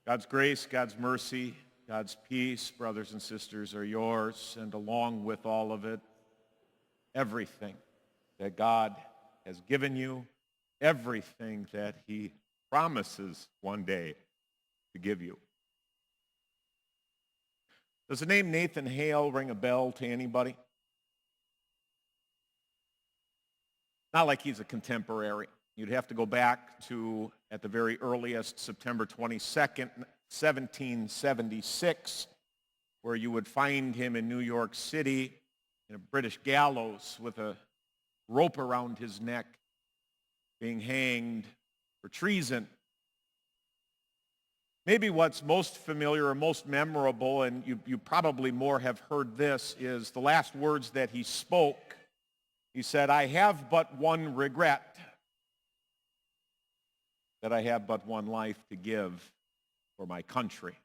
God's grace, God's mercy, God's peace, brothers and sisters, are yours, and along with all of it, everything that God has given you, everything that he promises one day to give you. Does the name Nathan Hale ring a bell to anybody? Not like he's a contemporary. You'd have to go back to, at the very earliest, September 22nd, 1776, where you would find him in New York City in a British gallows with a rope around his neck, being hanged for treason. Maybe what's most familiar or most memorable, and you probably more have heard this, is the last words that he spoke. He said, "I have but one regret, that I have but one life to give for my country."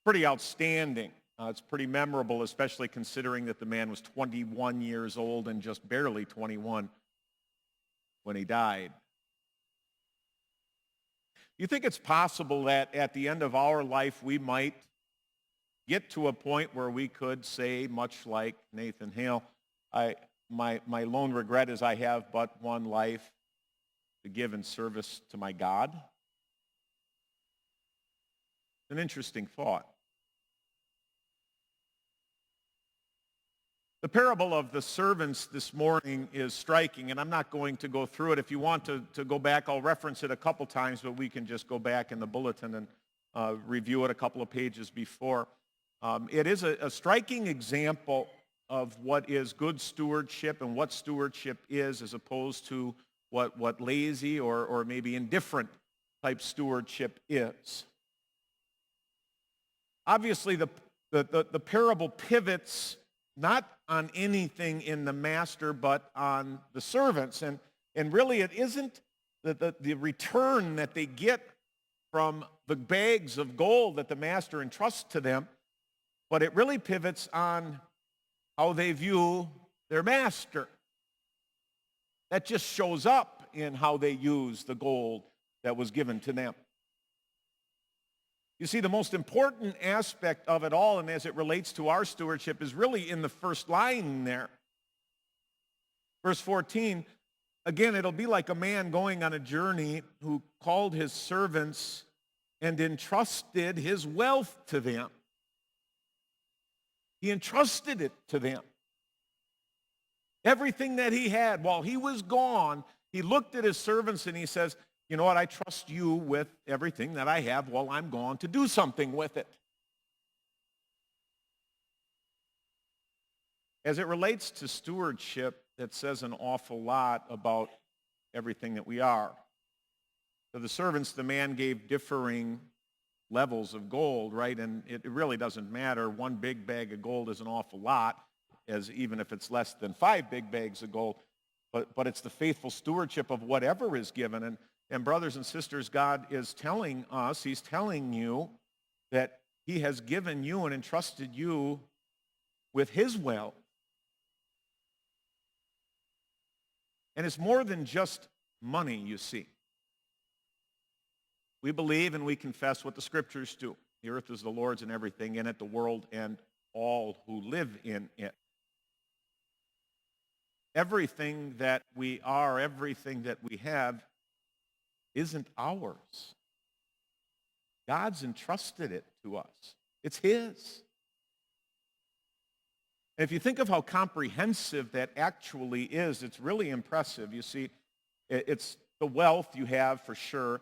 Pretty outstanding. It's pretty memorable, especially considering that the man was 21 years old and just barely 21 when he died. You think it's possible that at the end of our life we might get to a point where we could say, much like Nathan Hale, my lone regret is I have but one life to give in service to my God? An interesting thought. The parable of the servants this morning is striking, and I'm not going to go through it. If you want to go back, I'll reference it a couple times, but we can just go back in the bulletin and review it a couple of pages before. It is a striking example of what is good stewardship and what stewardship is, as opposed to what lazy or maybe indifferent type stewardship is. Obviously, the parable pivots not on anything in the master, but on the servants. And really it isn't the return that they get from the bags of gold that the master entrusts to them, but it really pivots on how they view their master. That just shows up in how they use the gold that was given to them. You see, the most important aspect of it all, and as it relates to our stewardship, is really in the first line there. Verse 14, again, it'll be like a man going on a journey who called his servants and entrusted his wealth to them. He entrusted it to them. Everything that he had, while he was gone, he looked at his servants and he says, "You know what, I trust you with everything that I have while I'm gone to do something with it." As it relates to stewardship, that says an awful lot about everything that we are. To the servants, the man gave differing levels of gold, right? And it really doesn't matter. One big bag of gold is an awful lot, as even if it's less than 5 big bags of gold. But it's the faithful stewardship of whatever is given. And brothers and sisters, God is telling us, he's telling you that he has given you and entrusted you with his wealth. And it's more than just money, you see. We believe and we confess what the scriptures do. The earth is the Lord's and everything in it, the world and all who live in it. Everything that we are, everything that we have, isn't ours. God's entrusted it to us. It's his. And if you think of how comprehensive that actually is, it's really impressive. You see, it's the wealth you have for sure.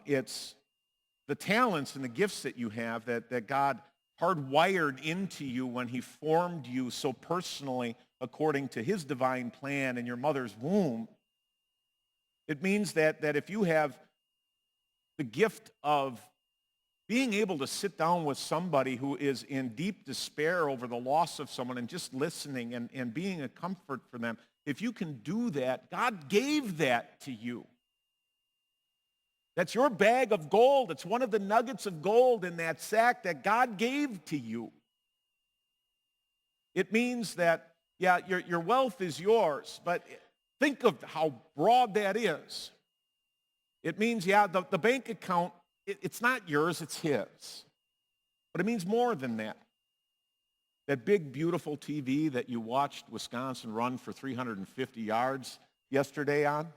It's the talents and the gifts that you have that God hardwired into you when he formed you so personally according to his divine plan in your mother's womb. It means that if you have the gift of being able to sit down with somebody who is in deep despair over the loss of someone and just listening and being a comfort for them, if you can do that, God gave that to you. That's your bag of gold. It's one of the nuggets of gold in that sack that God gave to you. It means that, yeah, your wealth is yours, but think of how broad that is. It means, yeah, the bank account it's not yours, it's his. But it means more than that. That big, beautiful TV that you watched Wisconsin run for 350 yards yesterday on,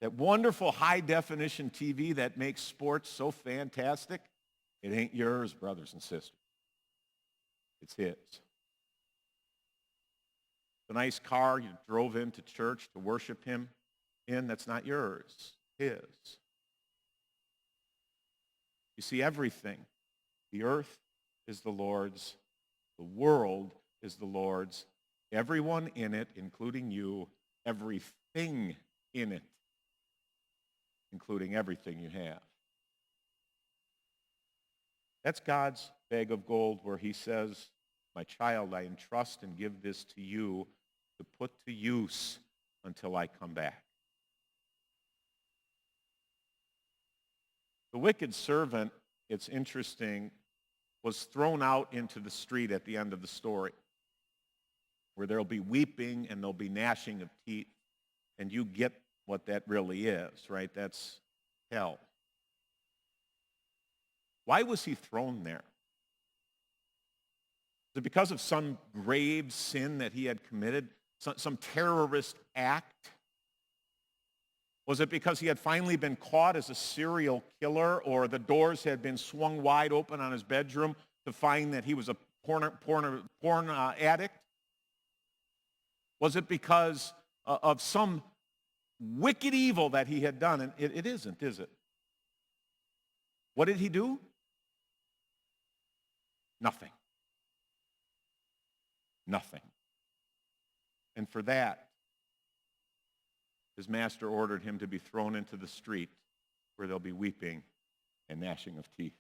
that wonderful high-definition TV that makes sports so fantastic, it ain't yours, brothers and sisters. It's his. The nice car you drove into church to worship him in, that's not yours, his. You see, everything, the earth is the Lord's, the world is the Lord's, everyone in it, including you, everything in it, including everything you have. That's God's bag of gold where he says, my child, I entrust and give this to you to put to use until I come back. The wicked servant, it's interesting, was thrown out into the street at the end of the story, where there'll be weeping and there'll be gnashing of teeth, and you get what that really is, right? That's hell. Why was he thrown there? Is it because of some grave sin that he had committed, some terrorist act? Was it because he had finally been caught as a serial killer, or the doors had been swung wide open on his bedroom to find that he was a porn addict? Was it because of some wicked evil that he had done? And it isn't, is it? What did he do? Nothing. Nothing. And for that, his master ordered him to be thrown into the street where there'll be weeping and gnashing of teeth.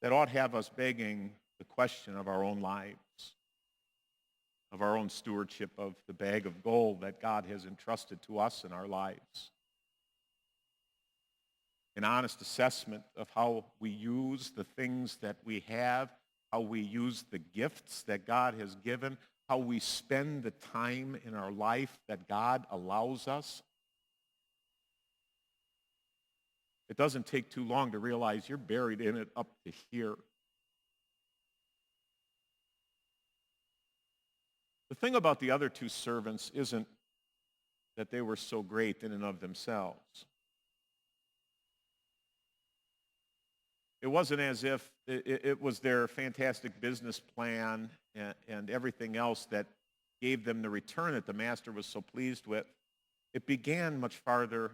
That ought to have us begging the question of our own lives, of our own stewardship of the bag of gold that God has entrusted to us in our lives. An honest assessment of how we use the things that we have, how we use the gifts that God has given, how we spend the time in our life that God allows us. It doesn't take too long to realize you're buried in it up to here. The thing about the other two servants isn't that they were so great in and of themselves. It wasn't as if it was their fantastic business plan and everything else that gave them the return that the master was so pleased with. It began much farther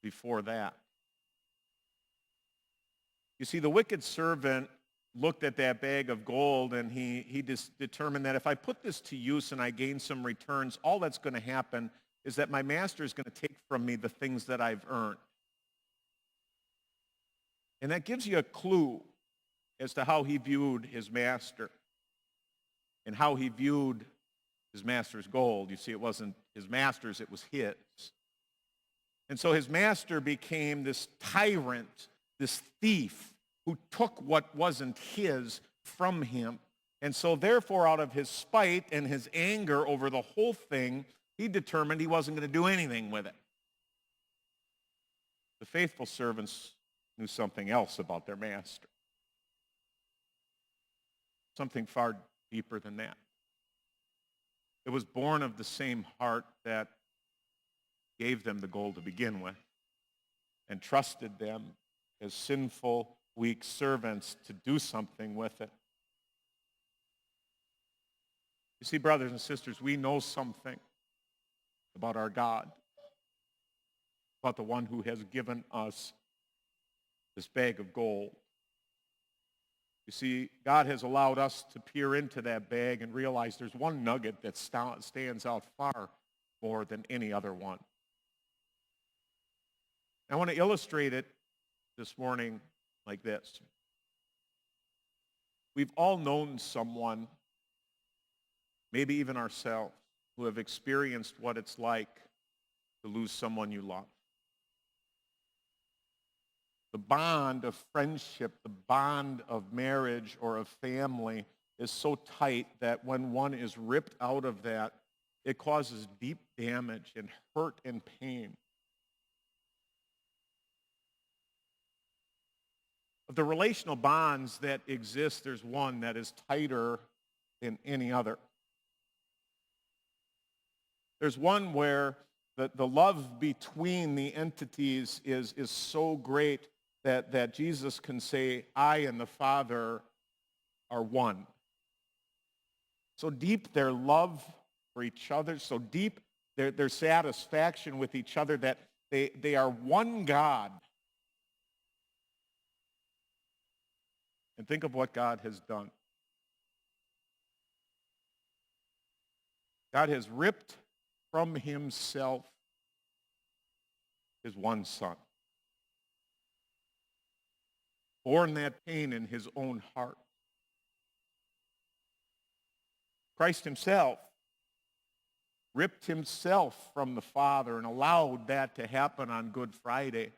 before that. You see, the wicked servant looked at that bag of gold and he just determined that if I put this to use and I gain some returns, all that's going to happen is that my master is going to take from me the things that I've earned. And that gives you a clue as to how he viewed his master and how he viewed his master's gold. You see, it wasn't his master's, it was his. And so his master became this tyrant, this thief who took what wasn't his from him. And so therefore, out of his spite and his anger over the whole thing, he determined he wasn't going to do anything with it. The faithful servants knew something else about their master. Something far deeper than that. It was born of the same heart that gave them the gold to begin with and trusted them as sinful, weak servants to do something with it. You see, brothers and sisters, we know something about our God, about the one who has given us this bag of gold. You see, God has allowed us to peer into that bag and realize there's one nugget that stands out far more than any other one. I want to illustrate it this morning like this. We've all known someone, maybe even ourselves, who have experienced what it's like to lose someone you love. The bond of friendship, the bond of marriage or of family is so tight that when one is ripped out of that, it causes deep damage and hurt and pain. Of the relational bonds that exist, there's one that is tighter than any other. There's one where the love between the entities is so great that Jesus can say, I and the Father are one. So deep their love for each other, so deep their satisfaction with each other that they are one God. And think of what God has done. God has ripped from himself his one son, borne that pain in his own heart. Christ himself ripped himself from the Father and allowed that to happen on Good Friday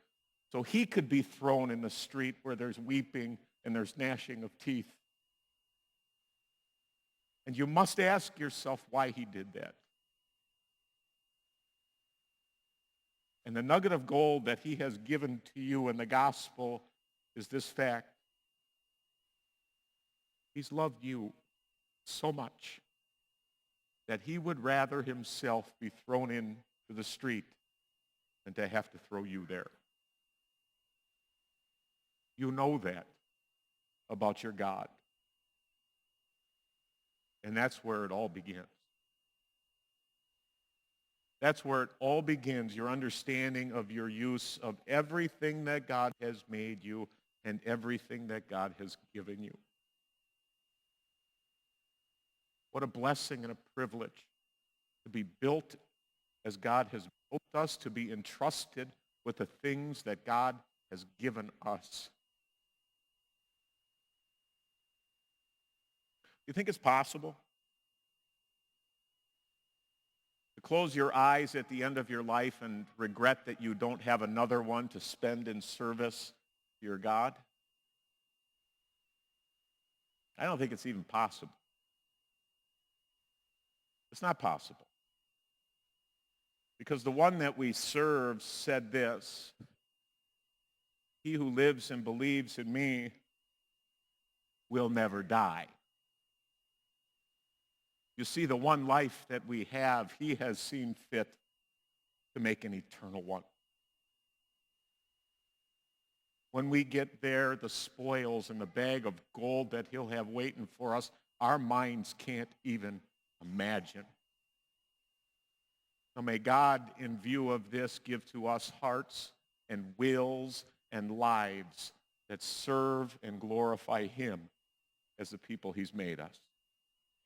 so he could be thrown in the street where there's weeping and there's gnashing of teeth. And you must ask yourself why he did that. And the nugget of gold that he has given to you in the gospel is this fact. He's loved you so much that he would rather himself be thrown into the street than to have to throw you there. You know that about your God. And that's where it all begins. That's where it all begins, your understanding of your use of everything that God has made you and everything that God has given you. What a blessing and a privilege to be built as God has built us, to be entrusted with the things that God has given us. You think it's possible to close your eyes at the end of your life and regret that you don't have another one to spend in service to your God? I don't think it's even possible. It's not possible. Because the one that we serve said this, he who lives and believes in me will never die. You see, the one life that we have, he has seen fit to make an eternal one. When we get there, the spoils and the bag of gold that he'll have waiting for us, our minds can't even imagine. So may God, in view of this, give to us hearts and wills and lives that serve and glorify him as the people he's made us.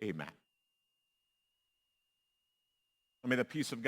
Amen. May the peace of God